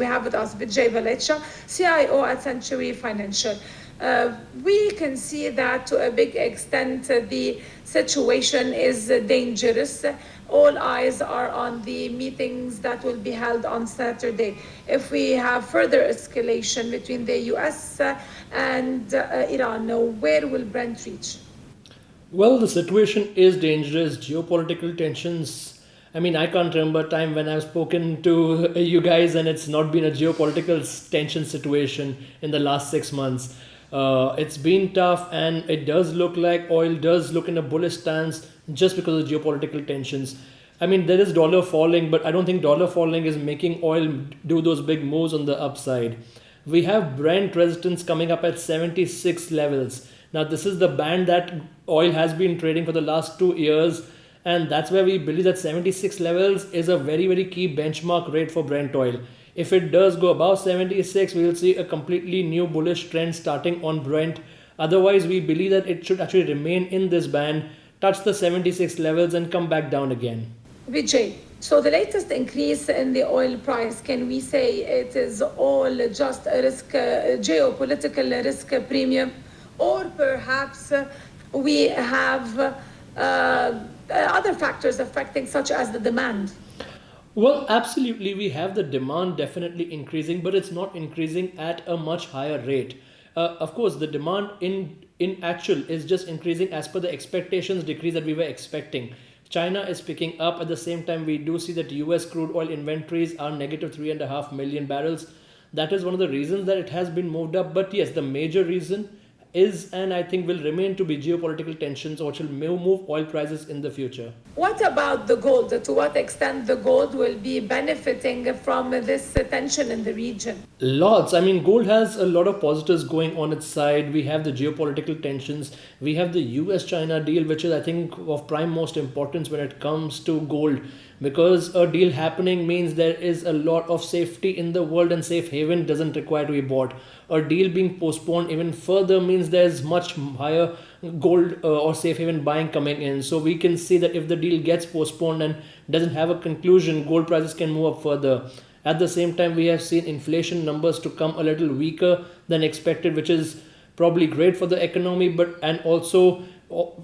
We have with us Vijay Valecha, CIO at Century Financial. We can see that to a big extent the situation is dangerous. All eyes are on the meetings that will be held on Saturday. If we have further escalation between the US and Iran, where will Brent reach? Well, the situation is dangerous. Geopolitical tensions. I mean, I can't remember a time when I've spoken to you guys and it's not been a geopolitical tension situation in the last 6 months. It's been tough, and it does look like oil does look in a bullish stance just because of geopolitical tensions. I mean, there is dollar falling, but I don't think dollar falling is making oil do those big moves on the upside. We have Brent resistance coming up at 76 levels. Now, this is the band that oil has been trading for the last 2 years, and that's where we believe that 76 levels is a very, very key benchmark rate for Brent oil. If it does go above 76, we will see a completely new bullish trend starting on Brent. Otherwise, we believe that it should actually remain in this band, touch the 76 levels, and come back down again. Vijay, so the latest increase in the oil price, can we say it is all just a risk, geopolitical risk premium, or perhaps we have other factors affecting, such as the demand? Well, absolutely, we have the demand definitely increasing, but it's not increasing at a much higher rate. Of course, the demand in actual is just increasing as per the expectations decrease that we were expecting. China is picking up. At the same time, we do see that US crude oil inventories are negative 3.5 million barrels. That is one of the reasons that it has been moved up. But yes, the major reason is, and I think will remain to be, geopolitical tensions, which will move oil prices in the future. What about the gold? To what extent the gold will be benefiting from this tension in the region? Lots. I mean, gold has a lot of positives going on its side. We have the geopolitical tensions. We have the US-China deal, which is, I think, of prime most importance when it comes to gold. Because a deal happening means there is a lot of safety in the world, and safe haven doesn't require to be bought. A deal being postponed even further means there's much higher gold or safe haven buying coming in. So we can see that if the deal gets postponed and doesn't have a conclusion, gold prices can move up further. At the same time, we have seen inflation numbers to come a little weaker than expected, which is probably great for the economy, but and also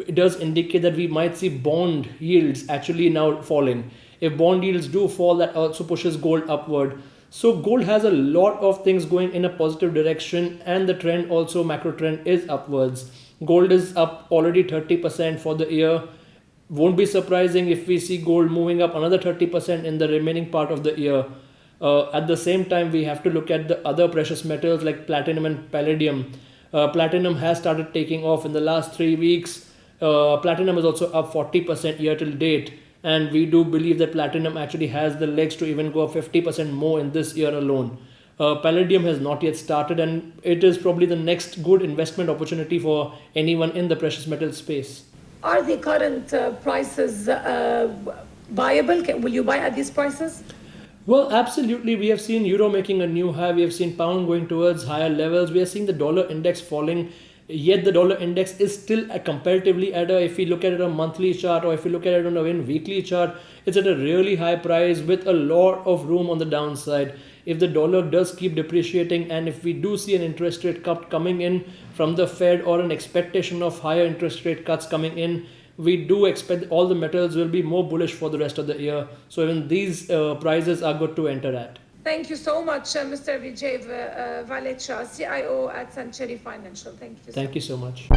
it does indicate that we might see bond yields actually now falling. If bond yields do fall, that also pushes gold upward. So gold has a lot of things going in a positive direction, and the trend also, macro trend, is upwards. Gold is up already 30% for the year. Won't be surprising if we see gold moving up another 30% in the remaining part of the year. At the same time, we have to look at the other precious metals like platinum and palladium. Platinum has started taking off in the last 3 weeks. Platinum is also up 40% year till date. And we do believe that platinum actually has the legs to even go up 50% more in this year alone. Palladium has not yet started, and it is probably the next good investment opportunity for anyone in the precious metal space. Are the current prices viable? Will you buy at these prices? Well, absolutely. We have seen euro making a new high. We have seen pound going towards higher levels. We are seeing the dollar index falling. Yet the dollar index is still comparatively at a, if we look at it on a monthly chart, or if we look at it on a weekly chart, it's at a really high price with a lot of room on the downside. If the dollar does keep depreciating, and if we do see an interest rate cut coming in from the Fed, or an expectation of higher interest rate cuts coming in, we do expect all the metals will be more bullish for the rest of the year. So even these prices are good to enter at. Thank you so much, Mr. Vijay Valecha, CIO at Century Financial. Thank you. Thank you so much.